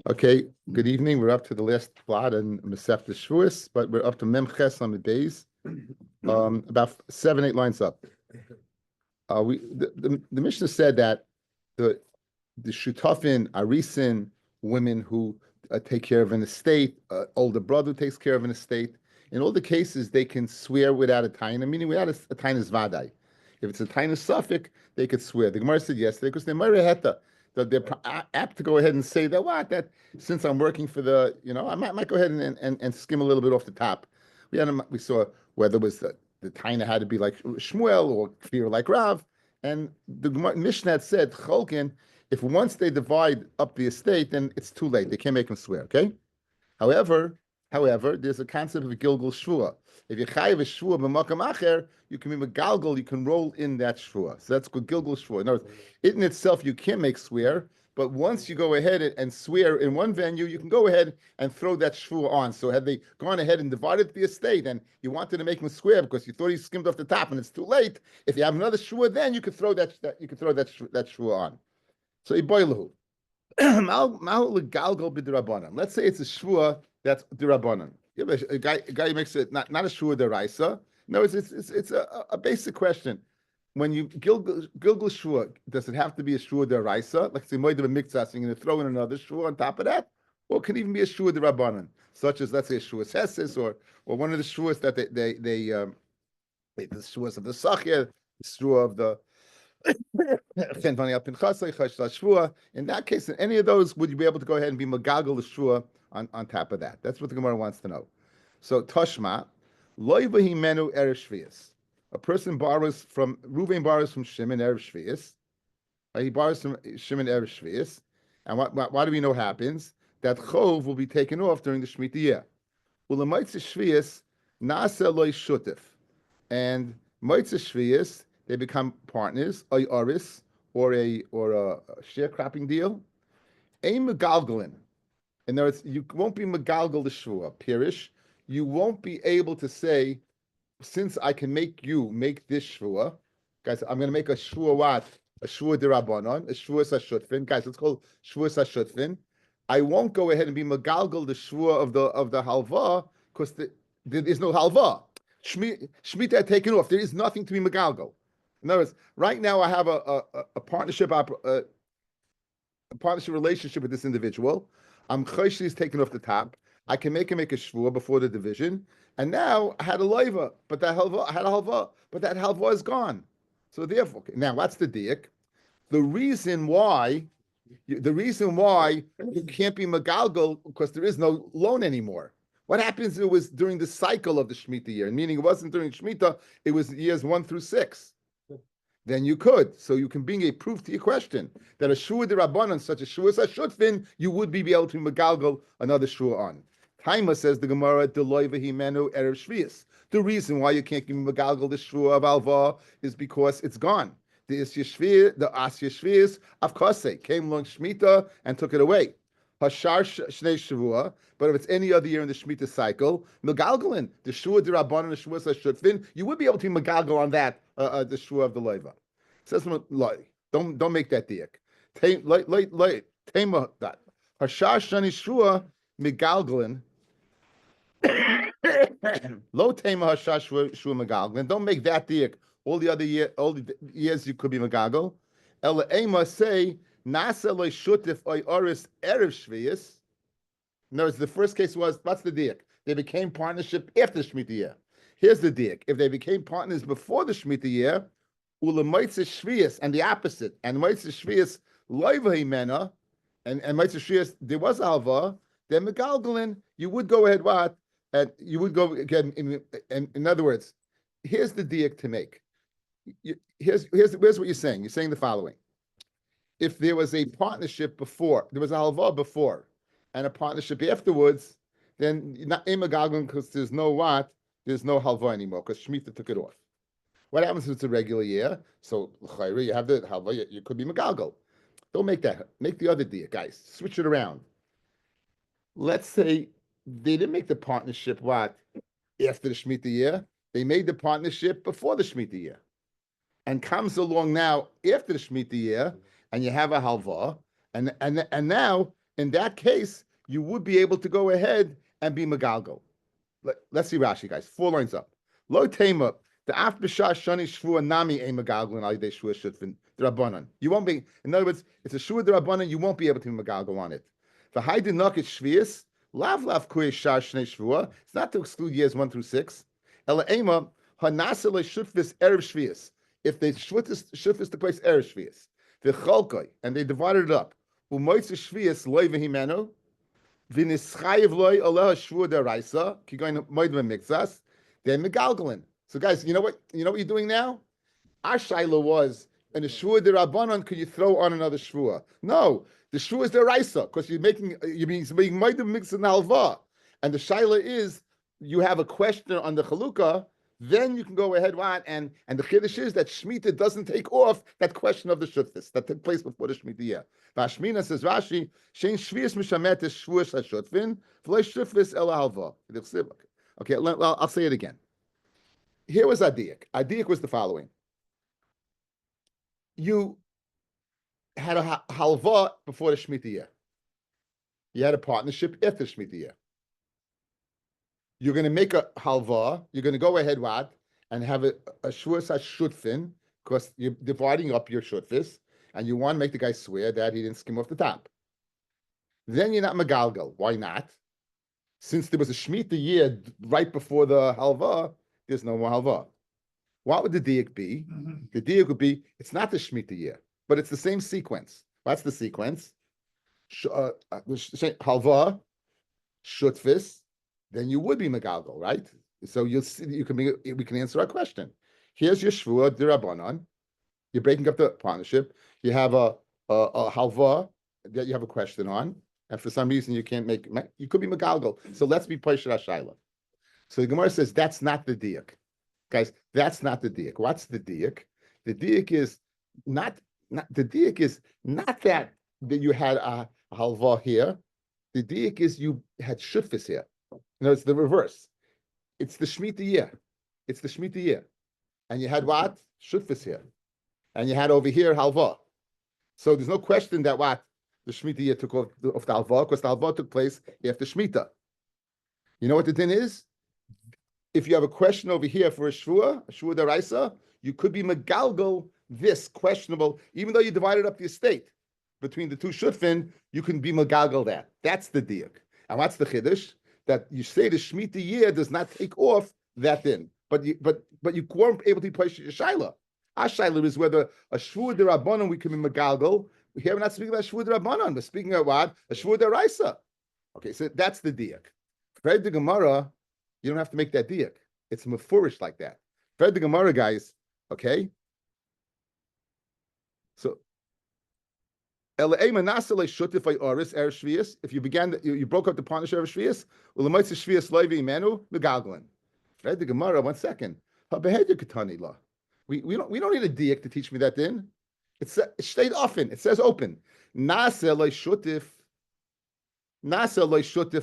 Okay, good evening. We're up to the last plot in Masechta Shevuous, but we're up to Mem Ches on the days, about 7-8 lines up. The Mishnah said that the shutafin, arisin, women who take care of an estate, older brother who takes care of an estate, in all the cases they can swear without a taina, meaning without a tainus vadai. If it's a tainus suffix, they could swear. The Gemara said yesterday because they're mareheta. They're apt to go ahead and say that since I'm working for the, I might go ahead and skim a little bit off the top. We saw whether it was the taina had to be like Shmuel or Kfir like Rav, and the Mishnah had said Cholkin, if once they divide up the estate, then it's too late. They can't make them swear. Okay. However, there's a concept of a Gilgul Shvua. If you chayiv a Shvua b'makam acher, you can be megalgal, you can roll in that Shvua. So that's called Gilgul Shvua. In other words, it in itself you can't make swear, but once you go ahead and swear in one venue, you can go ahead and throw that Shvua on. So had they gone ahead and divided the estate and you wanted to make him swear because you thought he skimmed off the top and it's too late, if you have another Shvua, then you could throw that Shvua on. So Iboilahu. Let's say it's a Shvua that's dirabanan. A guy makes it not a shua deraisa. No, it's a basic question. When you gilgul shua, does it have to be a shua deraisa? Like say moed b'miktzas, you're going to throw in another shua on top of that, or it can even be a shua derabanan, such as let's say a shua sesis or one of the shuas that the shuas of the sachya, the shua of the. In that case, in any of those, would you be able to go ahead and be magagal the shua on top of that? That's what the Gemara wants to know. So Toshma, loivahi menu erev shvius. A person borrows from Reuven from Shimon erev shvius. He borrows from Shimon erev shvius, and why do we know happens? That chov will be taken off during the Shemitah year. Well, the mitzvah shvius nasa loy shutif, and mitzvah shvius they become partners, a oris or a sharecropping deal. A megalgalin. In other words, you won't be megalgal the shvua. Pirish, you won't be able to say, since I can make this shvua, guys, I'm going to make a shvua what? A shvua derabanan, a shvua sashutfin. Guys, it's called shvua sashutfin. I won't go ahead and be megalgal the shvua of the halva because there is no halva. Shemitah had taken off. There is nothing to be megalgal. In other words, right now I have a partnership relationship with this individual. Chayshli is taken off the top. I can make a shvua before the division, and now I had a loiva, but that halva is gone. So therefore, now what's the diak? The reason why you can't be megalgal because there is no loan anymore. What happens? It was during the cycle of the Shemitah year, meaning it wasn't during Shemitah. It was years 1 through 6. Then you could. So you can bring a proof to your question that a shua derabanan, such a shua sashutfin, you would be able to megalgal another shua on. Taima says the Gemara, deloivahi menu erev shvius. The reason why you can't give megalgal the shua of alva is because it's gone. The asya shvius, of course, came along Shemitah and took it away. Hashar shnei shavua, but if it's any other year in the Shemitah cycle, megalgalin, the shua derabanan, the shua sashutfin, you would be able to megalgal on that. The shua of the loiva says, don't make that diak. Tema that hashash shani shua megalgalin. Lo tema hashash shua megalgalin. Don't make that diak. All the years you could be megalgal. Ela ema say nasa loy shutif oy oris erev shvius. In other words, the first case was what's the diak? They became partnership after Shemitah year. Here's the diak. If they became partners before the Shemitah year, ulamaitze shvius, and the opposite, and maitze shvius loivahi mena, and maitze shvius there was alva, then megalgalin, you would go ahead what? And you would go again. In other words, here's the diak to make. Here's what you're saying. You're saying the following: if there was a partnership before, there was a halva before, and a partnership afterwards, then not a megalgalin because there's no what. There's no halva anymore because Shemitah took it off. What happens if it's a regular year? So you have the halva, you could be megalgal. Don't make that. Make the other deal, guys. Switch it around. Let's say they didn't make the partnership what after the Shemitah year. They made the partnership before the Shemitah year, and comes along now after the Shemitah year, and you have a halva, And now in that case, you would be able to go ahead and be megalgal. Let's see Rashi, guys. 4 lines up. Lo tema the af b'shah shani shvua nami a megalgal al yidei shvua shutfin d'rabbanan. You won't be. In other words, it's a shvua d'rabbanan. You won't be able to be megalgal on it. The haydin nakit shvius lav kuy shah shnei shvua. It's not to exclude years 1 through 6. Ela ema hanasa le shutfis erev shvius. If the shutfis took place erev shvius, the chalkoi, and they divided it up. Umoitz shvius loy v'himenu. V'nischayev loy aleha shvua deraisa ki going moed v'mikzas. They're megalgalin. So guys, you know what you're doing now? Our shaila was in a shvua derabbanon. Could you throw on another shvua? No, the shvua is deraisa because you're making moed mix in halva, and the shaila is you have a question on the chalukah. Then you can go ahead and the chiddush is that Shemitah doesn't take off that question of the shutfis that took place before the Shemitah year. Vashmina says Rashi, Shein shvius mishamet is shvuas hashutfin, v'lo shutfis el halva. Okay, I'll say it again. Here was Adiak. Adiak was the following. You had a halva before the Shemitah year. You had a partnership after the Shemitah year. You're going to make a halva. You're going to go ahead, and have a shvuas hashutfin, because you're dividing up your shutfis, and you want to make the guy swear that he didn't skim off the top. Then you're not megalgal. Why not? Since there was a Shemitah year right before the halva, there's no more halva. What would the diak be? The diak would be, it's not the Shemitah year, but it's the same sequence. What's the sequence? Halva, shutfis, then you would be megalgal, right? So you'll see, we can answer our question. Here's your shvua d'rabbanan. You're breaking up the partnership. You have a halva that you have a question on, and for some reason you can't make. You could be megalgal. So let's be paisher hashayla. So the Gemara says that's not the diak, guys. That's not the diak. What's the diak? The diak is not the diak is not that you had a halva here. The diak is you had shutfis here. No, it's the reverse. It's the Shemitah year. It's the Shemitah year. And you had what? Shutfis here. And you had over here halva. So there's no question that what? The Shemitah year took off the halva, because the halva took place after Shemitah. You know what the din is? If you have a question over here for a shvua deraisa, you could be megalgal this questionable, even though you divided up the estate between the two shutfin, you can be megalgal that. That's the diak. And what's the chiddush? That you say the Shemitah year does not take off that din, but you weren't able to place your shaila. Our shaila is whether a shvua d'rabbanan we can be megalgal. Here we're not speaking about shvua d'rabbanan. We're speaking about what? A shvua d'raisa. Okay, so that's the diak. Fred the Gemara, you don't have to make that diak. It's mefurish like that. Fred the Gemara, guys. Okay. So. If you began, you broke up the partnership of Shvius, well, the Shvius Levi Menu Megalgalin. Read the Gemara. 1 second. We don't need a diak to teach me that. Then it stayed often. It says open. Nasa loy shutif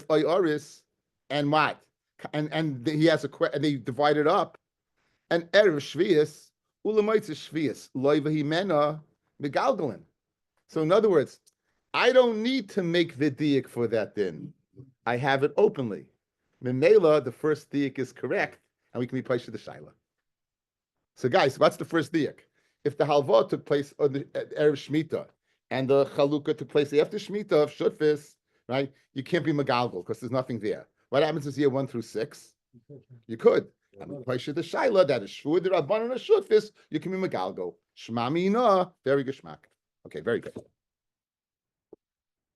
oris, and what? And he has a question. And they divide it up. And erev Shvius ulamaitz Shvius Levi Menu Megalgalin. So in other words, I don't need to make the diak for that din. I have it openly. Memela, the first diak is correct, and we can be placed to the shaila. So guys, what's the first diak? If the halva took place on the Erev Shemitah, and the chalukah took place after Shemitah of shutfis, right? You can't be megalgal because there's nothing there. What happens is year 1 through 6? You could. And we place to the shaila, that is shvua d'rabbanan or shutfis, you can be megalgal. Shma mina, very good shmak. Okay, very good.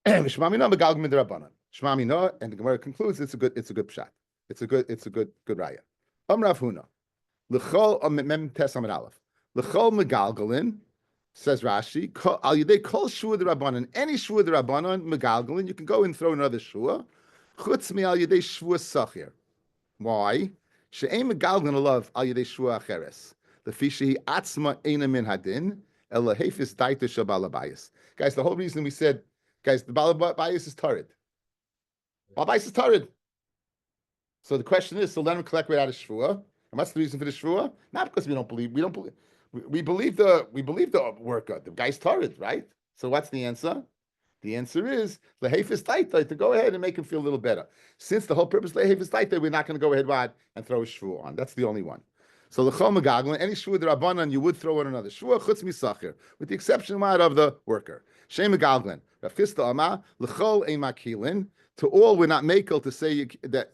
Shmamina megalgim d'rabbanan. Shmamina, and the Gemara concludes it's a good pshat. It's a good raya. Rav Huna, l'chol mem tes amid aleph. L'chol megalgalin, says Rashi, al yidei kol shua d'rabbanan. Any shua d'rabbanan megalgalin, you can go and throw another shua. Chutz mi al yidei shua sachir. Why? She'ein megalgalin alav al yidei shua acheres. Lefi shehi atzma eina min hadin. Guys, the whole reason we said, guys, the Balabayas is Tarid. Balabayas is Tarid. So the question is, so let him collect right out of Shvua. And what's the reason for the Shvua? Not because we believe the worker. The guy's Tarid, right? So what's the answer? The answer is lehefis taitai, to go ahead and make him feel a little better. Since the whole purpose lehefis taitai, we're not going to go ahead and throw a shvuah on. That's the only one. So l'chol megaglin, any shvuah d'Rabbanan, you would throw on another shvuah chutz misachir, with the exception of the worker. Shem megaglin, Rav Chisda Amar l'chol ein makilin. To all, we're not makel to say that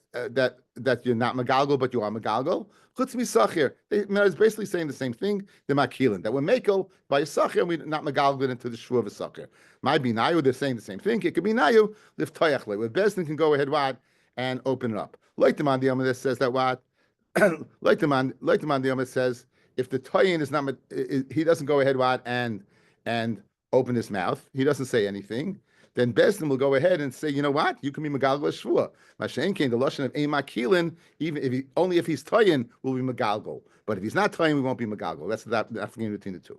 you're not megalgal, but you are megalgal. Chutz misachir, it's basically saying the same thing. The makilin, that we're makel by a sachir, we're not megalgal into the shvuah of a sachir. Might be nayu, they're saying the same thing. It could be nayu lift toyachle, where Bezdin can go ahead and open it up. Like the man the Amar says that like the man the Amar says, if the toyin is not, he doesn't go ahead and open his mouth, he doesn't say anything, then Bezdin will go ahead and say, you know what, you can be megalgal shvua. Mashen came the lashon of emakilin, even only if he's toyin will be megalgal, but if he's not toyin, we won't be megalgal. That's the difference between the two.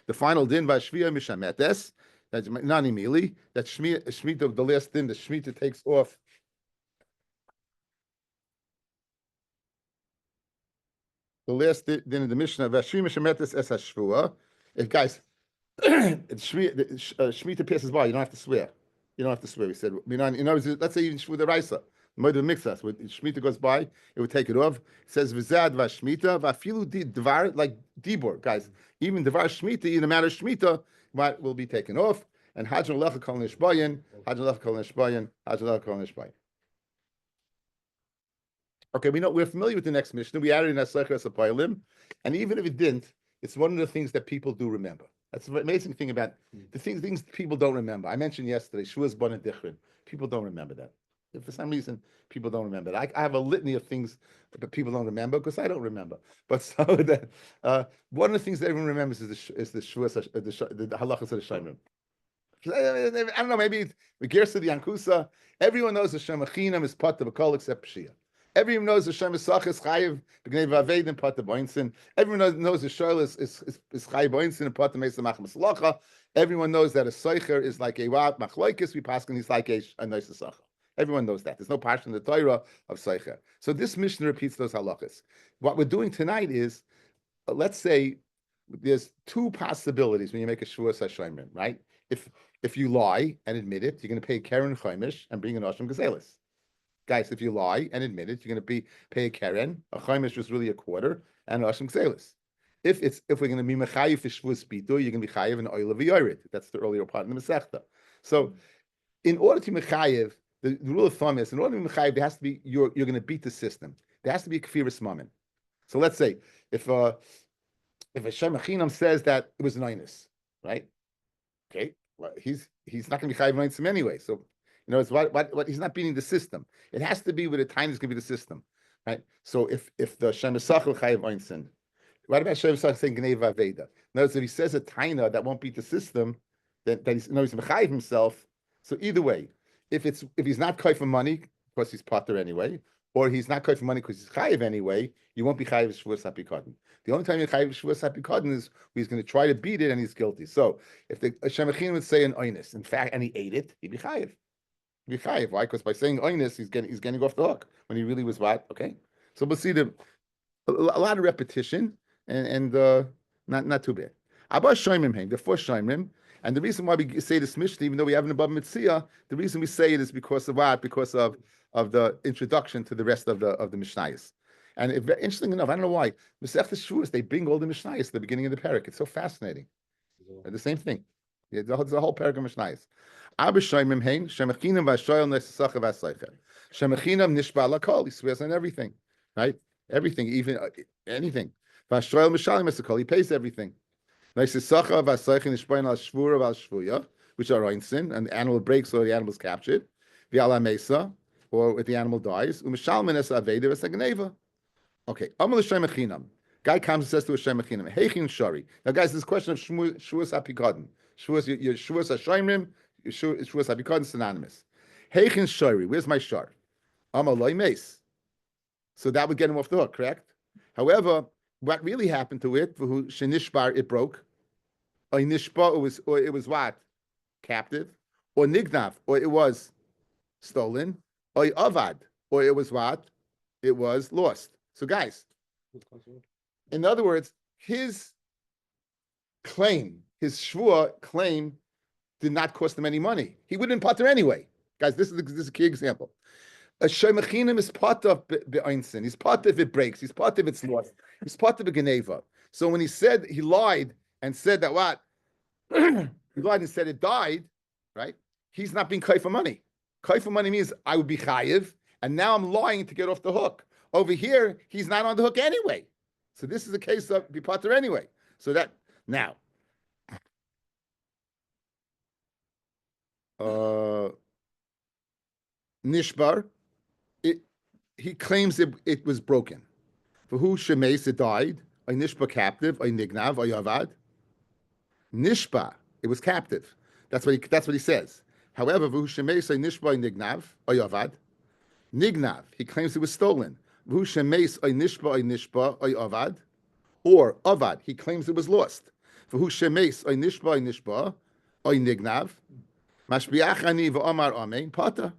The final din v'ashvia mishametes, that's nani mili, that shmita, the last din, the shmita takes off. The last din of the Mishnah, v'ashvia mishametes es hashvua. If guys, Shemitah passes by, you don't have to swear. You don't have to swear. He said, let's say even Shvu the Raisa, the mix us. When Shemitah goes by, it would take it off. It says, V'zad v'shmita, v'afilu dvar, like dibor, guys. Even dvar Shemitah, in the matter of Shemitah, will be taken off. And Hajjan lecha kol nishbayin, Hajjan lecha kol nishbayin, Hajjan lecha kol nishbayin. Okay, we're familiar with the next Mishnah. We added in Aslecha Sapayilim, and even if it didn't, it's one of the things that people do remember. That's the amazing thing about the things people don't remember. I mentioned yesterday, Shavuos Bana Dichrin. People don't remember that. For some reason, people don't remember that. I have a litany of things that people don't remember because I don't remember. But so that one of the things that everyone remembers is the Shavuos, the halachas of the Shomrim. I don't know, maybe the Gersa the Yankusa. Everyone knows the Shemachinam is Pata B'Kol except Pshia. Everyone knows the Shem Esach is Chayiv B'Gnei V'Aved and Pata Boinsin. Everyone knows the Shoel is Chayiv Boinsin and Pata Mesa Mach Maslacha. Everyone knows that a Seicher is like a Wat Machloikis. We pass and he's like a nice Esach. Everyone knows that. There's no passion in the Torah of Seicher. So this Mishnah repeats those halachas. What we're doing tonight is, let's say, there's two possibilities when you make a Shavuos HaShomrim, right? If you lie and admit it, you're going to pay Keren Chaimish and bring an Osham Gazelis. Guys, if you lie and admit it, you're going to pay a Keren. A Chaimish was really a quarter, and Osham Gazelis. If we're going to be Mechayiv for Shavuos Bitu, you're going to be Chayiv in Oil of Yored. That's the earlier part in the Masechta. So, in order to be Mechayiv, the rule of thumb is, in order to be Mechayiv, there has to be, you're going to beat the system. There has to be a Kfiris Mammon. So let's say, if a Shem Achinam says that it was an Einus, right? Okay, well, he's not going to be Chayiv Einsim anyway. So, it's what he's not beating the system. It has to be with a time that's going to be the system, right? So if the Shem Esach will Chayiv Einsim, what about Shem Esach saying Gnei Vaveda? In other words, if he says a taina that won't beat the system, then he's Mechayiv himself. So either way, if he's not Chayiv for money because he's Potter anyway, or he's not Chayiv for money because he's Chayiv anyway, you won't be Chayiv Shavuos HaPikadon. The only time you're Chayiv Shavuos HaPikadon is he's going to try to beat it and he's guilty. So if the Shem Achin would say an Oinus, in fact, and he ate it, he'd be Chayiv. He'd be Chayiv. Why? Because by saying Oinus, he's getting off the hook when he really was what? Okay. So we'll see a lot of repetition and not too bad. Abba Shoimim, the first Shoimim, and the reason why we say this Mishnah, even though we have an above Mitzvah, the reason we say it is because of what? Because of the introduction to the rest of the Mishnayos. And interesting enough, I don't know why, Masechtas Shavuos, they bring all the Mishnayos at the beginning of the parak. It's so fascinating. The same thing. It's a whole parak of Mishnayos. Abba Shoimim hein, Shemachinam v'ashoyel nesasach v'asleicher. Shemachinam nishba lakol, he swears on everything, right? Everything, even anything. V'ashoyel mishalim esakol, he pays everything. Nesasach v'asleicher nishbayin al shvura v'al shvuya, which are einsin, and the animal breaks or the animal is captured. V'al mesa, or if the animal dies. U'mishalmin es aveda v'sagneva. Okay, Amal Shem Achinam. Guy comes and says to a Shem Achinam, Heichin Shari. Now, guys, this question of Shavuos HaPikadon. Shavuos HaShomrim, Shavuos HaPikadon, synonymous. Heichin Shari, where's my shar? Amal Loi Meis. So that would get him off the hook, correct? However, what really happened to it, Shenishbar, it broke. Or Nishba, it was what? Captive. Or Nignav, or it was stolen. Or Avad, or it was what? It was lost. So, guys, in other words, his claim, his shvua claim did not cost him any money. He wouldn't potter anyway. Guys, this is a key example. A shoymechinim is part of be'einsin. He's part if it breaks. He's part if it's lost. He's part of a geneva. So when he said he lied and said that what he lied and said it died, right? He's not being kai for money. Kai for money means I would be chayiv, and now I'm lying to get off the hook. Over here, he's not on the hook anyway. So this is a case of be potter anyway. So that now. Nishbar, he claims it was broken. For who shemes it died? A nishba captive, a nignav, a yavad. Nishba, it was captive. That's what he says. However, who shemes a nishba, a nignav, a yavad. Nignav, he claims it was stolen. Who shemes a nishba, a yavad. Or avad, he claims it was lost. For who shemes a nishba, a nignav. Mashbiach ani v'omar amen, pata.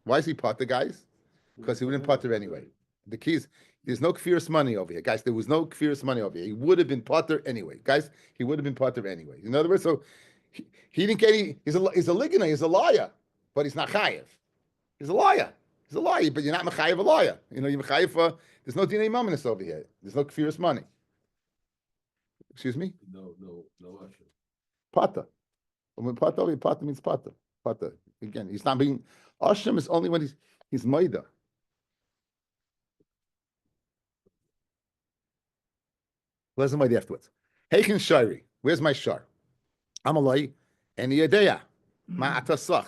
Why is he potter, guys? Because he wouldn't potter anyway. The key is, there's no kfiris money over here. Guys, there was no kfiris money over here. He would have been potter anyway. Guys, he would have been potter anyway. In other words, so he didn't get any, he's a ligana, he's a liar, but he's not chayiv. He's a liar. He's a liar, but you're not mechayiv a liar. You know, you're mechayiv for, there's no DNA mominus over here. There's no kfiris money. Excuse me? No. Potter. When potter means potter. Potter. Again, he's not being, Hashem is only when he's Maida. Listen Maida afterwards. Heichen Shari, where's my shar? Amalai, Eni Yadeya, Ma'atasach.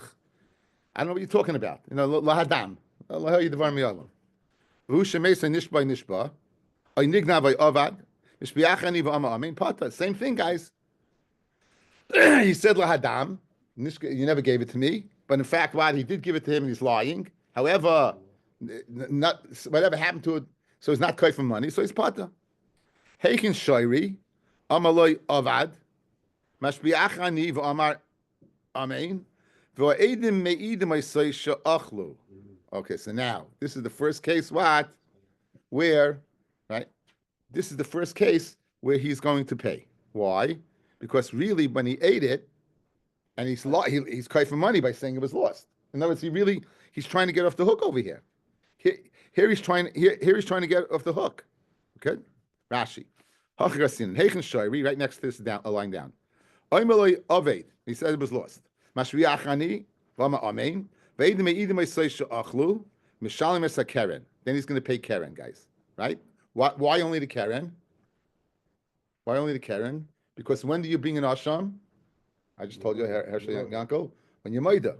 I don't know what you're talking about. You know, Lahadam. Allah Yidvar Miyalam. Who Shemesa Nishba Nishba, I Nigna by Avad, Mishbiachani V'ama Amin, Pata. Same thing, guys. He said Lahadam, you never gave it to me. But in fact, what he did give it to him, and he's lying. However, not whatever happened to it, so it's not kai for money, so he's pata. Heikin shoyri, amaloi avad, mashbiachani v'amar amen, v'oedim me'idim aysay she'achlu. Okay, so now this is the first case. Where, right? This is the first case where he's going to pay. Why? Because really, when he ate it. And he's kai for money by saying it was lost. In other words, he's trying to get off the hook over here. Here he's trying to get off the hook. Okay, Rashi, Heichen Shoyri, right next to this a line down. Oimeloi Oved, he said it was lost. Mashriachani Vama Amen. Veidim Eidim Eisay She'achlu Mishalim Es HaKeren. Then he's going to pay Keren, guys. Right? Why only the Keren? Why only the Keren? Because when do you bring an Asham? I just told you, Hershey Yanko, when you're Maida,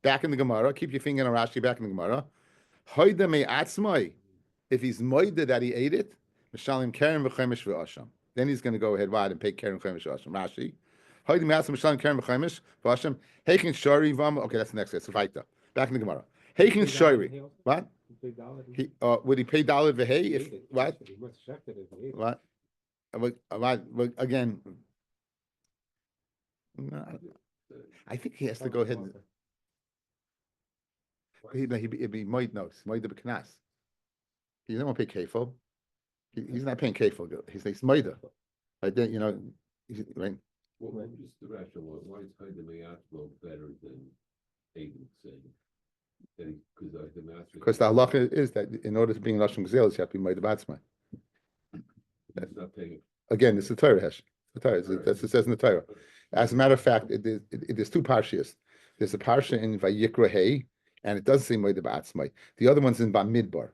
back in the Gemara, keep your finger on Rashi back in the Gemara. Hoida me atzmai, if he's Maida that he ate it, Mishalim Keren v'chemesh v'asham. Then he's going to go ahead wide and pay Keren v'chemesh v'asham. Rashi, Hoida me atzmai Mishalim Keren v'chemesh v'asham. Heikin shari vam. Okay, that's the next. That's Vaita. Back in the Gemara. Heikin shari. What? Would he pay dollar v'hei if what? What? Again. No, I think he has to go ahead. He'd be might the knas. He doesn't want to pay kefil. He's not paying kefil. He's maida. Right then, you know, right. Well, just the rationale. Why is Haida Mayatlo better than Aiden saying? Because the halacha is that in order to be in lashon gzeil, you have to be maida batzma. Again, it's the Torah hash. The Torah. That's it says in the Torah. As a matter of fact, there's two parshias. There's a parsha in Vayikra Hey, and it does say Moed Ba'atzmai. The other one's in Bamidbar.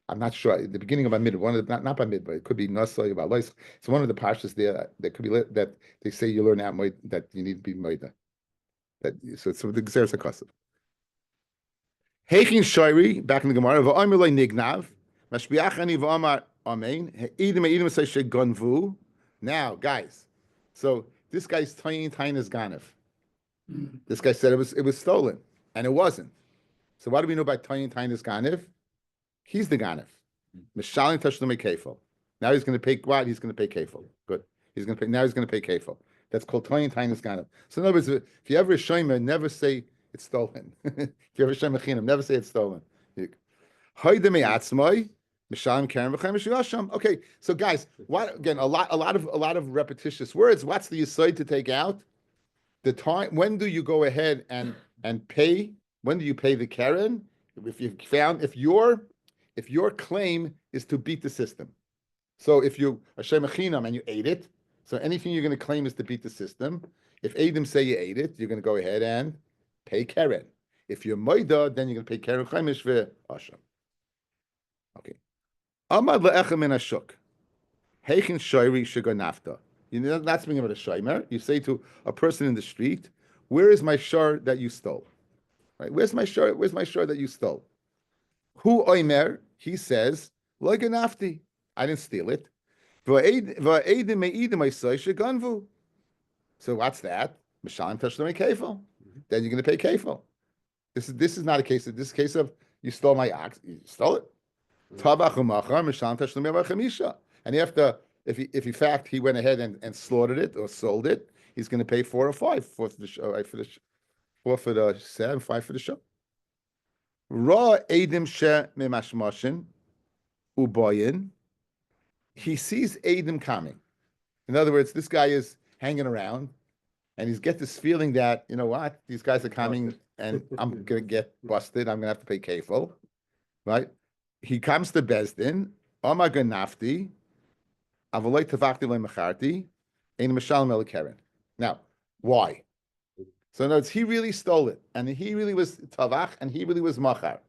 I'm not sure. At the beginning of Bamidbar, one of the, not Bamidbar. It could be Nasai Ba'Lois. It's one of the parshas there that could be that they say you learn out Moed, that you need to be Moed. So the Gzeres HaKasav. Heichin Shoiri, back in the Gemara, V'omerloi Nignav, Mashbiachani V'omar Amen, Edim Edim Say Shegonvu. Now, guys, so this guy's tying his ganef. This guy said it was stolen, and it wasn't. So what do we know about tying his ganef? He's the ganef. Mishalim Tashlumei Kefil. Now he's going to pay what? He's going to pay Kefil. Good. He's going to pay. Now he's going to pay Kefil. That's called tying his ganef. So in other words, if you ever shayma, never say it's stolen. If you ever shayma chinam, never say it's stolen. Haydemi atzmai. Okay, so guys, what again? A lot of repetitious words. What's the yisoid to take out? the time, when do you go ahead and pay? When do you pay the Karen? If your claim is to beat the system. So if you Hashem Achinam and you ate it, so anything you're going to claim is to beat the system. If Adam say you ate it, you're going to go ahead and pay Karen. If you're Moida, then you're going to pay Karen Chaimish for Hashem. Okay. Amad le'echem min hashuk. Heichin shoyri shagar nafta. You know, that's speaking about a shomer. You say to a person in the street, "Where is my shar that you stole? Right? Where's my shar? Where's my shar that you stole?" Hu oimer. He says, "Lo ganafti. I didn't steal it." Va'edim me'idim aisay sheganvu. So what's that? Mishalim tashlumi kefil. Then you're going to pay kefil. This is not a case of this case of you stole my ox. You stole it. And after, if in fact he went ahead and slaughtered it or sold it, he's going to pay 4 or 5, 4 for the show, right, 4 for the 7, 5 for the show. Ra edim she memashmashin ubayin. He sees edim coming. In other words, this guy is hanging around, and he's get this feeling that, you know what, these guys are coming, and I'm going to get busted. I'm going to have to pay kefil, right? He comes to Bezdin, Omar Ganafti, Avaloi Tavachti Lemacharti, Ein Mashal Melekeren. Now, why? So in other words, he really stole it, and he really was Tavach, and he really was Machar.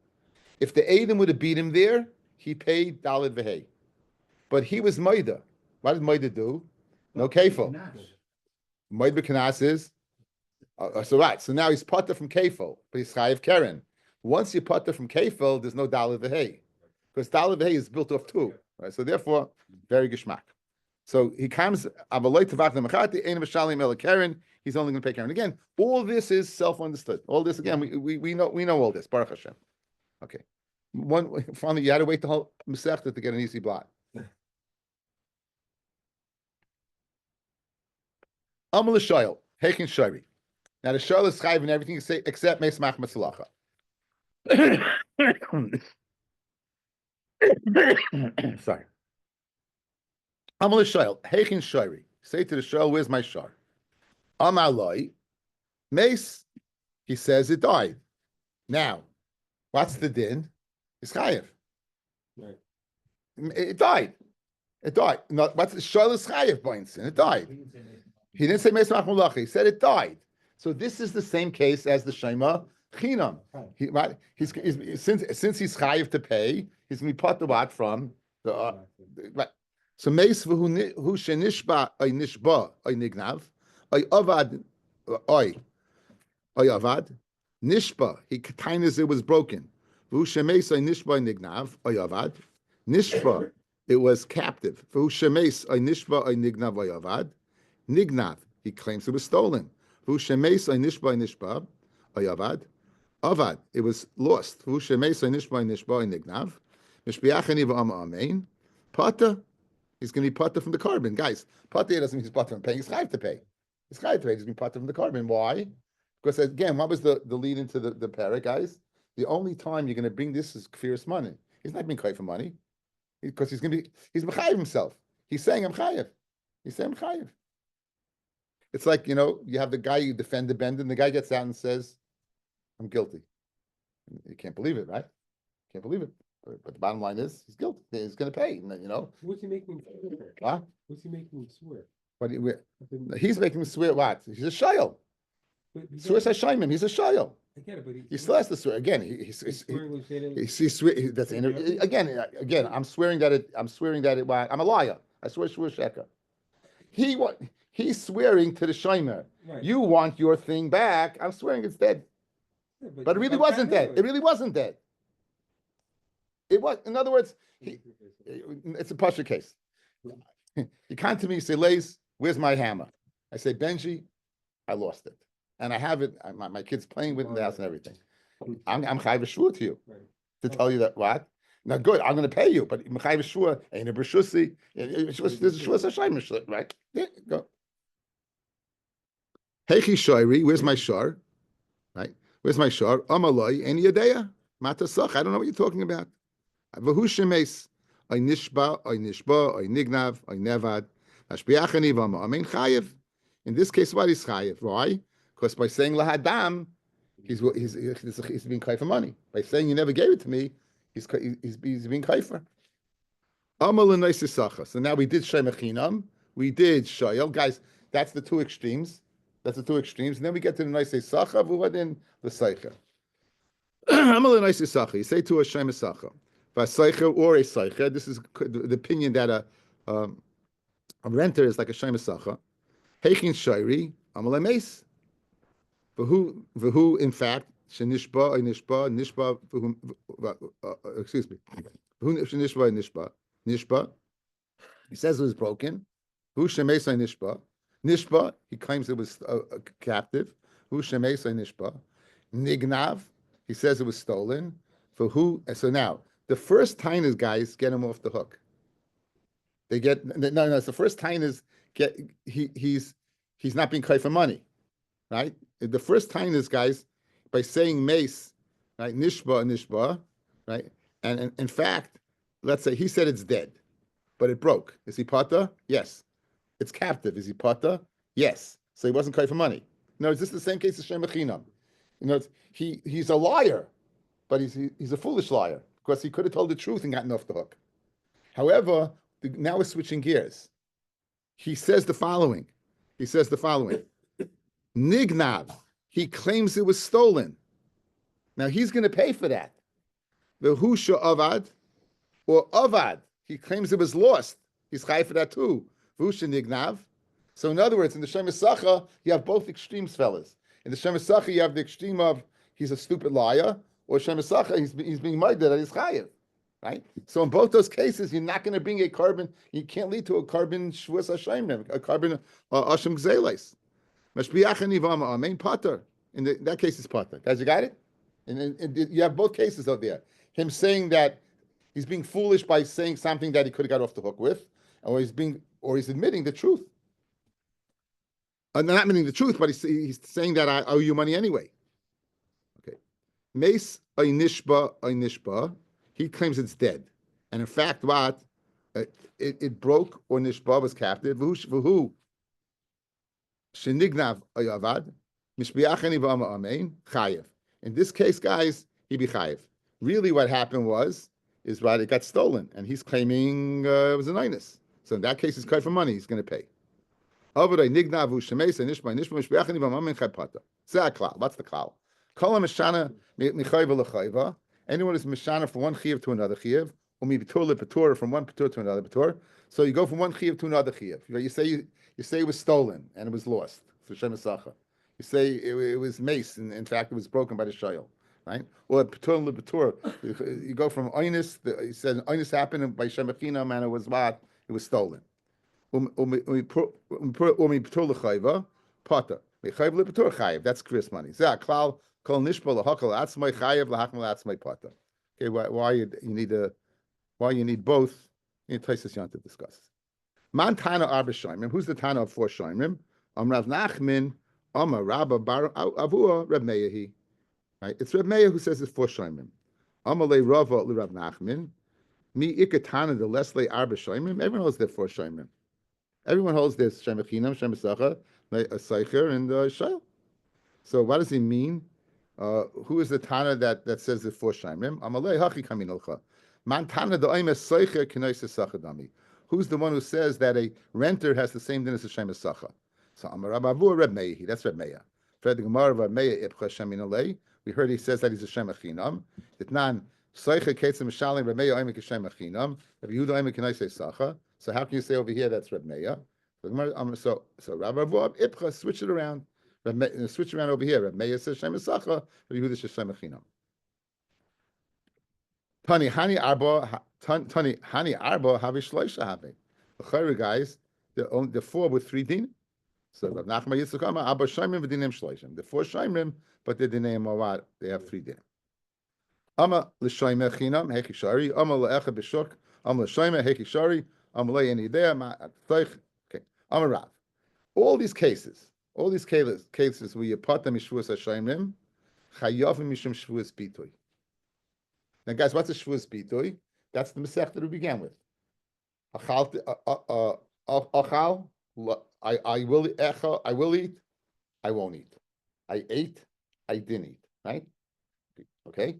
If the Adam would have beat him there, he paid Daled Vehei. But he was Moida. What did Moida do? No kefil. Moida B'Kanas is, so right, so now he's Potter from kefil, but he's Chayiv Keren. Once you Potter from kefil, there's no Daled Vehei. Because Daled Vehei is built off 2, right? So therefore, very geschmack. So he comes, Avaloi Tavach Lemacharti, Ein Mishalim Melekeren. He's only going to pay Karen. Again, all this is self-understood. All this, again, we know all this. Baruch Hashem. Okay. Finally, you had to wait the whole Masechta to get an easy blot. Amal Shayil, Heikin Shari. Now the Shayil is chayiv and everything you say except Meismach Matzalacha. Sorry. Amal Shayil, Heikin Shari. Say to the Shayil, where's my shar? Amaloi, Mace. He says it died. Now, what's the din? It's chayiv. Right. It died. It died. No, what's the Shayil is chayiv points? And it died. He didn't say Meismach Malacha. He said it died. So this is the same case as the Shema Chinam. Right? He's since he's chayiv to pay, he's going to be put the what from the right. So Meis who shenishba ay nishba ay nignav ay avad ay avad nishba he tainas it was broken. Who shemeis ay nishba ay nignav ay avad nishba it was captive. Who shemeis ay nishba ay nignav ay avad nignav he claims it was stolen. Who shemeis ay nishba ay avad avad it was lost. Who shemeis ay nishba ay nignav mishbiachani v'ama amein pata. He's going to be potter from the carbon. Guys, potter doesn't mean he's potter from paying. He's chayiv to pay. He's chayiv to pay. He's going to be potter from the carbon. Why? Because again, what was the lead into the para, guys? The only time you're going to bring this is kfiris money. He's not being chayiv for money. Because he's mechayiv himself. He's saying, I'm chayiv. He's saying, I'm chayiv. It's like, you have the guy you defend the bend, and the guy gets out and says, I'm guilty. You can't believe it, right? Can't believe it. But the bottom line is, he's guilty. He's going to pay. What's he making him swear? Huh? What's he making him swear? He's making him swear what? He's a shayel. Swear says shayim. He's a shayel. I get it, but he still has to swear. Again, he's that's again. I'm swearing that it. I'm a liar. I swear sheker. He's swearing to the shaymer. Right. You want your thing back? I'm swearing it's dead. Yeah, but it really wasn't dead. It really wasn't dead. It was, in other words, it's a pasha case. You come to me, you say, Lays, where's my hammer? I say, Benji, I lost it. And I have it, my kid's playing with it in the house and everything. I'm chayiv shvur to you to tell you that what? Now, good, I'm going to pay you, but chayiv shvur ain't a b'shusi. There's a shvur sashayim, right? There you go. Heichi shoyri, where's my shar? Right? Where's my shar? Amaloi, any yadeya? Matasach, I don't know what you're talking about. V'hushemes ay nishba ay nignav ay nevad hashbiachani v'ama amein chayev. In this case, what is chayev? Why? Because by saying lahadam, he's being kai for money. By saying you never gave it to me, he's being kai for. Amal and So now we did shemachinam, we did shayel. Guys, that's the two extremes. That's the two extremes. And then we get to the nice sacha, v'wadin the seicha. Amal and you say to a shemasacha, v'seicha or a seicha. This is the opinion that a renter is like a shemasacha. Heichin shairi, amal meis. V'hu in fact shenishba or nishba excuse me. V'hu shenishba nishba. He says it was broken. Who shemesai nishba? Nishba, he claims it was captive. Who shemesai nishba? Nignav, he says it was stolen. For who? So now, the first tainas guys get him off the hook. They get no. It's the first tainas get he's not being kai for money, right? The first tainas guys by saying mace, right? Nishba, right? And in fact, let's say he said it's dead. But it broke. Is he pata? Yes. It's captive. Is he pata? Yes. So he wasn't kai for money. No, is this the same case as shemachinam? He's a liar, but he's a foolish liar because he could have told the truth and gotten off the hook. However, now we're switching gears. He says the following. Nignav. He claims it was stolen. Now he's going to pay for that. The husha avad or avad. He claims it was lost. He's chai for that too. Vusha nignav. So in other words, in the Shemasacha, you have both extremes, fellas. In the Shemasacha, you have the extreme of he's a stupid liar, or Shemasacha, he's being murdered at his chayiv, right? So in both those cases, you're not going to bring a carbon. You can't lead to a carbon Shevuous Hashem, a carbon Hashem Gzeles. Mashbiach and Ivama Amen Pater. In that case, it's Pater. Guys, you got it? And you have both cases out there. Him saying that he's being foolish by saying something that he could have got off the hook with, or he's admitting the truth. Not admitting the truth, but he's saying that I owe you money anyway. Okay. Mace nishba. He claims it's dead. And in fact, what? It broke or nishba was captive. V'hu shenignav ayavad. Mishbiachani v'ama amein. Chayev. In this case, guys, he be chayev. Really what happened is right, it got stolen, and he's claiming it was an inus. So in that case, he's cut for money. He's going to pay. What's the klal? Anyone is mishana from one chiyuv to another chiyuv, from one patur to another patur. So you go from one chiyuv to another chiyuv. You say it was stolen and it was lost. You say it was mace, and in fact it was broken by the shayel. Right? Or patur lepatur. You go from oinus. He said oinus happened and by shemachinam, and it was what? It was stolen. That's Chris money. Okay, why you need both? You need Taisus Yon to discuss. Man Tana Arba Shaimim. Who's the Tana of 4 Shaimim? Rav Nachman, Rabba Bar Avua Reb Meir. Right? It's Reb Meir who says it's 4 Shaimim. Le Rava Le Rav Nachman. Mi Ikatana the Leslie Arba Shaimim. Everyone knows they're 4 Shaimim. Everyone holds this Shemachinam, Shemasacha, a Seicher, and Shail. So what does he mean? Who is the Tana that says the 4 Shaimim? Amalei Hachi Kaminolcha. Man Tana the Oimes Seicher Kenoisa Sachadami. Who's the one who says that a renter has the same din as a Shemasacha? So Amarabavu Reb Meir. That's Reb Meir. Fred Gemara Reb Meir Ipcha Sheminolei. We heard he says that he's a Shemachinam. Itnan Seicher Ketzim Shalim Reb Meir Oimek Shemachinam. Reb Yehuda Oimek Kenoisa Sacha. So how can you say over here that's Reb Meir? So Rabbi Ipcha, switch it around. Switch around over here. Reb Meir says Shem Esacha. Reb Yehuda says Shem Echinam. Tani Hani Arba Havi Shloisha Havi. The Chayre guys, the 4 with 3 din. So Rav Nachman Yitzchak Amar Abba Shaimim v'dinim Shloishim. The 4 Shaimim, but the dinim are what? They have 3 din. Ama l'Shaim Echinam Hechi Shari. Ama l'Echa B'Shuk. Ama l'Shaim Hechi Shari. Okay. Amarav. All these cases where you put them Shevuous Hashaimim, Chayavim Mishum Shevuous Bitoy. Now, guys, what's a Shevuous Bitoy? That's the Masech that we began with. Achal, I will eat, I won't eat. I ate, I didn't eat, right? Okay.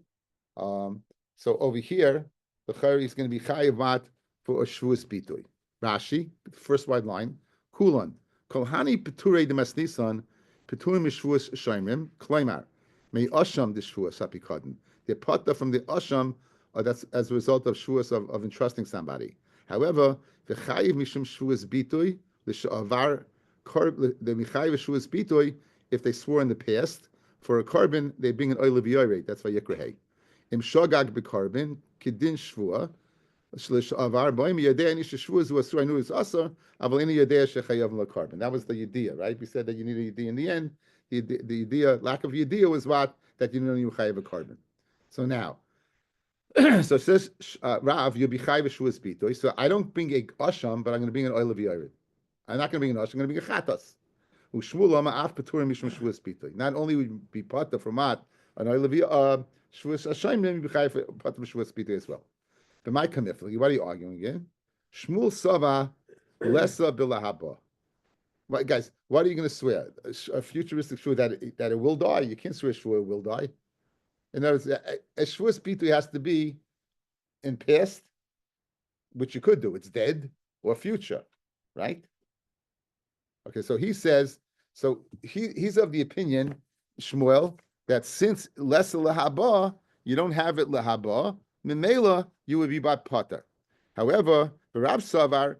So over here, the chayri is going to be chayiv mat for a Shevuous bitui. Rashi, first wide line, kulon, kolhani peturei demasnisan, peturim mishvuas shaimrim, klaimar, may asham the Shevuous apikadin. The pata from the asham, that's as a result of Shevuous of entrusting somebody. However, the chayiv mishum Shevuous bitui, the shavar, the michayiv Shevuous bitui, if they swore in the past, for a carbon, they bring an oil of yoyre. That's why yikrahei. Im shogag bekarbon kidin shvua shlish avar boim yadei ani shvua zu asur anu is asur aval any yadei shechayav lekarbon. That was the yediyah, right? We said that you need a yediyah in the end. The yediyah, lack of yediyah was what? That you don't even chayav a carbon. So now, so it says Rav, you'll be chayav shvuas bitoy. So I don't bring a asham, but I'm going to bring an oil of yoyre. I'm not going to bring an asham. I'm going to bring a chatas. Not only would be pata from mat, an oil of Shevuous Hashem be chayav pata Shevuous bitui as well. But my kamifli, what are you arguing again? Shmuel Sava lesa bilahaba. Right, guys, what are you going to swear? A futuristic shvua that it will die? You can't swear shvua will die. In other words, a Shevuous bitui has to be in past, which you could do. It's dead or future, right? Okay, so he says, so he's of the opinion, Shmuel, that since less lahaba, you don't have it lahaba, memela, you would be by potter. However, the Rab Savar,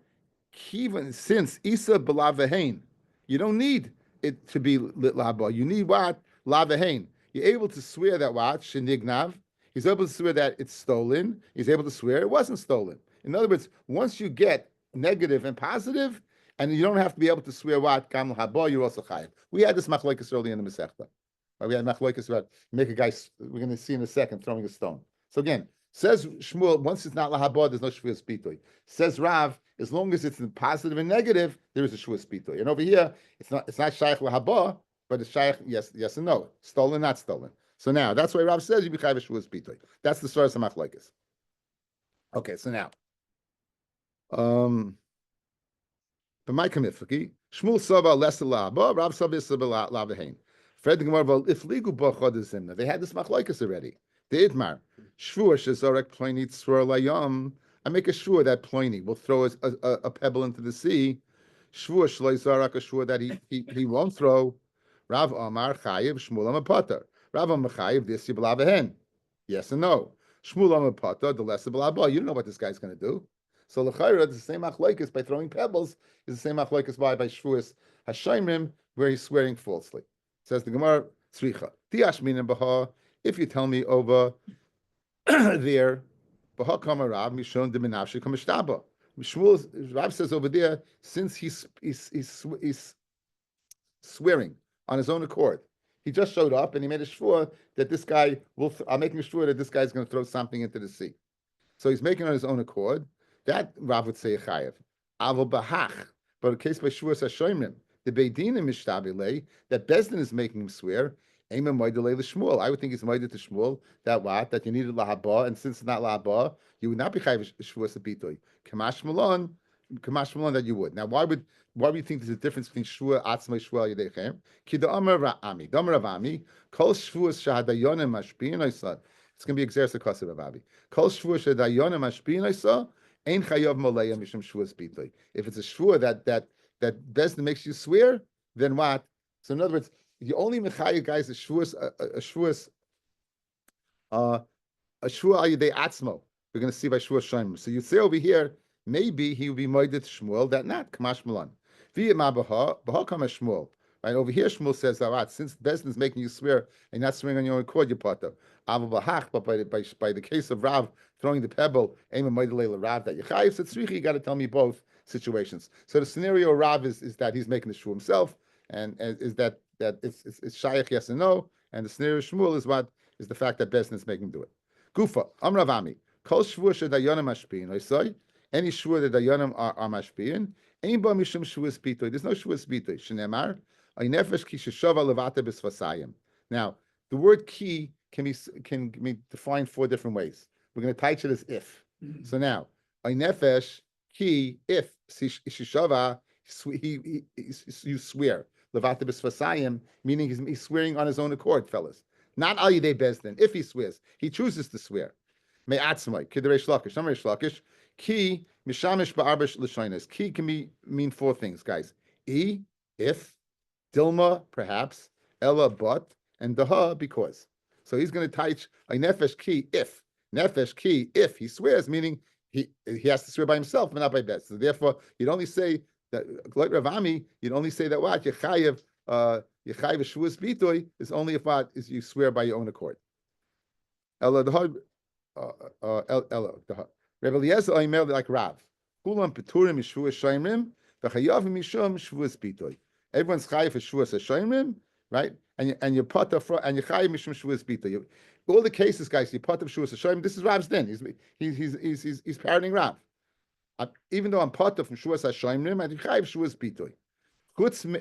even since Isa belavahain, you don't need it to be lit lahaba. You need what? Lavahain. You're able to swear that what? Shenignav. He's able to swear that it's stolen. He's able to swear it wasn't stolen. In other words, once you get negative and positive, and you don't have to be able to swear what gam haba, you're also chayiv. We had this machlokes early in the Masechta. We had machlokes about make a guy. We're going to see in a second throwing a stone. So again, says Shmuel, once it's not lahaba, there's no Shevuous bitui. Says Rav, as long as it's in positive and negative, there is a Shevuous bitui. And over here, it's not shaykh lahaba, but it's shaykh yes and no, stolen, not stolen. So now that's why Rav says you be chayiv Shevuous bitui. That's the source of machlokes. Okay, so now. But my kamifaki, Shmuel Sava less lahaba, Rav Sava is lavahain. Fred Gemara if ligu b'chodezimna. They had this machlokes already. The Idmar shvua shezorek ploni tzror layam. I make a shvua that ploni will throw a pebble into the sea. Shvua shleizarak a shvua that he won't throw. Rav Amar chayiv Shmuel Amapater. Rav Amar chayiv this yiblavahen. Yes and no. Shmuel Amapater the less blabba. You don't know what this guy's going to do. So l'chayra, it's the same machlokes by throwing pebbles is the same machlokes by Shevuous Hashaimim where he's swearing falsely. Says the Gemara, tzricha tiash minim baha. If you tell me over there, baha kama Rav mishon de minavshi kamashtaba. Shmuel Rav says over there, since he's swearing on his own accord, he just showed up and he made a shvua that this guy will. I'm making a shvua that this guy's going to throw something into the sea. So he's making it on his own accord. That Rav would say a chayev. Avol bahach, but in case by Shevuous Hashoimrim, the Beidin mishtabile that Bezdin is making him swear. Ema moidele l'Shmuel. I would think he's moided to Shmuel that what that you needed lahaba, and since it's not lahaba, you would not be chayev Shevuous bitui. Kamash malon that you would. Now, why would you think there's a difference between Shvua atzmai Shvua yedechem? Ki the Amar Ra'ami, Damar Ravami, Kol Shevuos shahadayonim mashpiyin oisa. It's going to be exercise kosev Ravavi. Kol Shevuos shahadayonim mashpiyin oisa. Ein chayav moleya mishum Shevuos bitui. If it's a shvua that Bezdin makes you swear, then what? So in other words, the only mechayev guys is shvuas a shvuas al yedei atzmo. We're going to see by Shevuous Shemim. So you say over here, maybe he would be moeded Shmuel that not Kamash Malan. V'yema baha kamash Shmuel. Right over here, Shmuel says that since Bezdin is making you swear and not swearing on your own accord, you potter. But by the case of Rav throwing the pebble, Ema moedele Rav that Yechayev said tzrichi. You got to tell me both situations. So the scenario Rav is that he's making the shvu himself, and is that it's shaykh yes and no, and the scenario Shmuel is what is the fact that Bezdin is making him do it. Gufa Amravami Kol shvua shedayonim mashpiyin. I say any shvua that dayonim are mashpiyin. Ein ba mishum shvuas bitui. There's no shvuas bitui. Shneimar ay nefesh ki sheshava levate b'sfasayim. Now the word ki can be defined 4 different ways. We're going to teach it as if. So now ay nefesh ki if sheshava you swear. levata b'sfasayim, meaning he's swearing on his own accord, fellas. Not al yidei bezdin. If he swears, he chooses to swear. Me'atzmai, kidrei shlakish, some shlakish, ki mishamish ba'arbash l'shoinas. Ki can mean four things, guys. If, Dilma, perhaps, Ella, but, and Daha, because. So he's going to teach a nefesh ki, if. Nefesh ki, if he swears, meaning he has to swear by himself, but not by best. So therefore, you'd only say that, like Rav Ami, you'd only say that what? Yechayev Shevuous bitoy is only if what is you swear by your own accord. Ella, Daha, Ella, Daha. Rabbi Eliezer Omer like Rav. Kulam peturim Shevuous shaymrim, v'chayavim mishum Shevuous bitoy. Everyone's chayiv for Shevuous Hashoimrim, right? And you're part of and you're chayiv mishum Shevuous bitoy. All the cases, guys, you're part of Shevuous Hashoimrim. This is Rav's din. He's parroting Rav. Even though I'm part of Shevuous Hashoimrim, I'm chayiv Shevuous bitoy.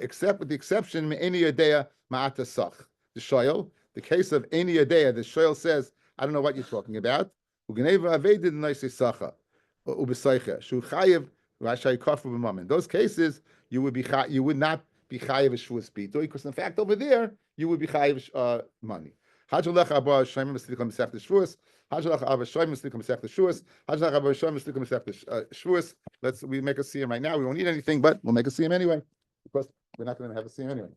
Except with the exception any yadea ma'ata sach. The shoyel, the case of any yadea, the shoyel says, I don't know what you're talking about. Ugneva avedid noisei sacha ubesaycha shu chayiv rashai kafur b'mam. In those cases, you would not be chayiv Shevuous bitoy, because in fact over there you would be chayiv money. Hajalach abba shayim mislikam mesech Shevuous. Hajalach abba shayim mislikam mesech Shevuous. Hajalach abba shayim mislikam mesech Shevuous. We make a siyum right now. We won't need anything, but we'll make a siyum anyway, because we're not going to have a siyum anyway.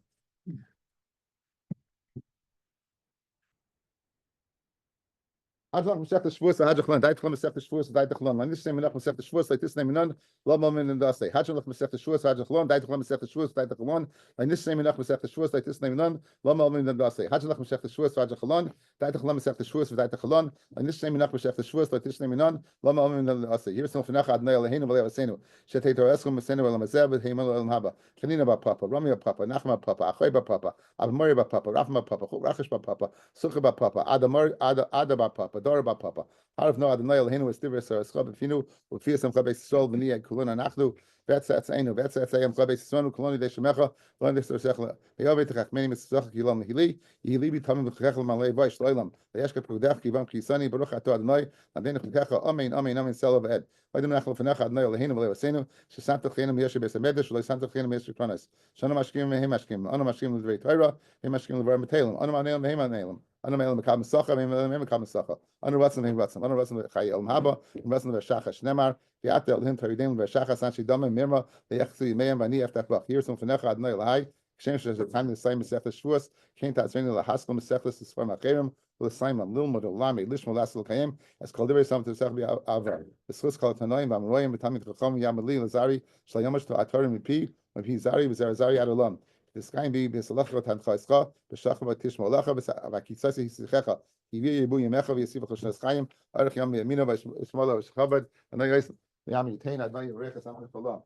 Hajlach Masech Shevuous, Hajlach Dait Chlam Masech Shevuous, Dait Chlam. And this name enough Masech Shevuous, like this name enough. Love Moment and Dase. Hajlach Masech Shevuous, Hajlach Dait Chlam Masech Shevuous, Dait Chlam. And this name enough Masech Shevuous, like this name enough. Love Moment and Dase. Hajlach Masech Shevuous, Hajlach Dait Chlam Masech Shevuous, Dait Chlam. And this name enough Masech Shevuous, like this name enough. Love Moment and Dase. Here's some Fenach Adnei Eloheinu v'Lei Avosenu. Shetei Torah Eskom Mesenu v'Elam Hazeh v'Heimel Elam Haba. Chanina ba Papa, Rami ba Papa, Nachma ba Papa, Achoy ba Papa, Avmori ba Papa, Rafma ba Papa, Rachish ba Papa, Sucha ba Papa, Ada ba Papa, Dora ba Papa. Harv no Adonai Eloheinu Estivus or Eschab B'Finu U'Fiasam Chabei Yisrael V'Niyah Kulona Nachnu V'Etzatzaynu V'Etzatzayim Chabei Yisrael Kuloni Deishamecha Kuloni Deishamecha V'Yavei Techachmeni Mitzvach Kilam Nehili Yihili B'Tamim V'Chechel Malei V'Yish Loilam V'Yeshka P'Udech Kivam Kisani Baruch Ato Adonai Adenu Chikecha Amen Amen Amen Selav Ed V'Adem Nachal V'Necha Adonai Eloheinu V'Lei Vasenu Shesantach Chenim Yeshe Beis HaMedrash V'Lei Santach Chenim Yeshe Kronos Shana Mashkim V'Hem Mashkim Ana Mashkim L'Dvei Torah Hem Mashkim L'Var Metelim Ana Manelim V'Hem Manelim Ana Me'elim Mekam Sacha V'Hem Mekam Sacha Ana Ratzim V'Hem Ratzim Ana Ratzim V'Chay Elam Haba Ratzim V'Shacha Shnemar V'Yate Elohim Toridim V'Shacha Sanchi Damim Mirma V'Yechzu Yimeim V'Ani Eftach Bach Here's some F'Necha Adonai L'Hai Shem Shesh Time L'Sayim Mesech Shevuous Kein Ta'atzveni L'Haskol Mesech L'Sfar Macherim L'Sayim Lilmod Olami Lishmo Lasel Kayim As Kol Divrei Sam T'Sech V'Avar V'Schus Kol Tanoim V'Amoyim V'Tamid Chacham Yamali L'Zari Shlayamash Ta'atorim Mipi V'Hi Zari V'Zari Adolam This guy be B'Salachot Hanchaischa B'Shachah V'Tishmo Lacha V'Kitzasi Hisichecha Yivi Yibu Yemecha V'Yasiv Choshes Chaim Arich Yam Yamina V'Shmola V'Shchabad and then guys Yam Yitain Adnai Yerechas Amach Tolam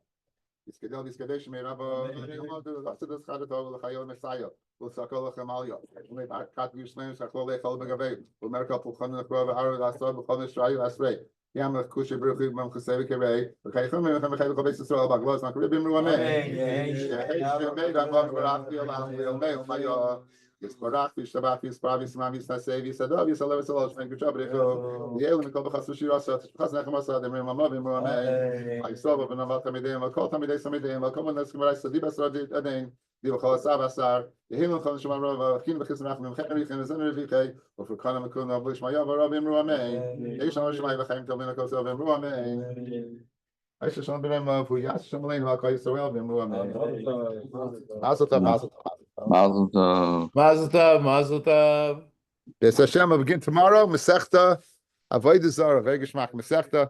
Yiskadel Yiskadesh Me'Rabba Yamadu Lasadas Chadato L'Chayol Messiah L'Sakol L'Chamalya Kat Yishleim Shachol L'Echol B'Gavei L'Merkal P'Chon L'Chor V'Haru L'Asor B'Chon L'Shrayu L'Asrei Yam L'Kushe B'Ruchu B'Mam Chesei V'Kerei L'Chaychum V'Mechem V'Chayl L'Chavei Yisrael B'Glos N'Akribim Ruamei Shemeid Amam V'Rach V'Yolam V'Yomei L'Chayah Yisparach V'Yishtabach V'Yispar V'Yismam V'Yistasei V'Yisadav V'Yisalev V'Yisalosh V'Yishav V'Yishav V'Yelim V'Kol B'Chas V'Shirasa V'Chas Nechem Asa D'Emrim Amav V'Yimruamei V'Yisov V'Naval Tamidei V'Kol Tamidei Samidei V'Kol V'Neskim V'Rais Sadi B'Asar Adin V'Chol Asav Asar Yehilim Chol Nishma Rov V'Chin V'Chis Rachim V'Chem V'Chem V'Zen V'Vichei V'Furkana V'Kul Navlish Mayav V'Rav V'Yimruamei Yeisham V'Shemai V'Chaim Tov V'Nakos V'Yimruamei Aisha Shalom B'Rem V'Yas Shalom Lein V'Kol Yisrael V'Yimruamei Mazel Tov Mazel Tov Mazel tov. Mazel tov, mazel tov. B'ez Hashem, we'll begin tomorrow. Masechta Avodah Zarah, very geschmack. Masechta.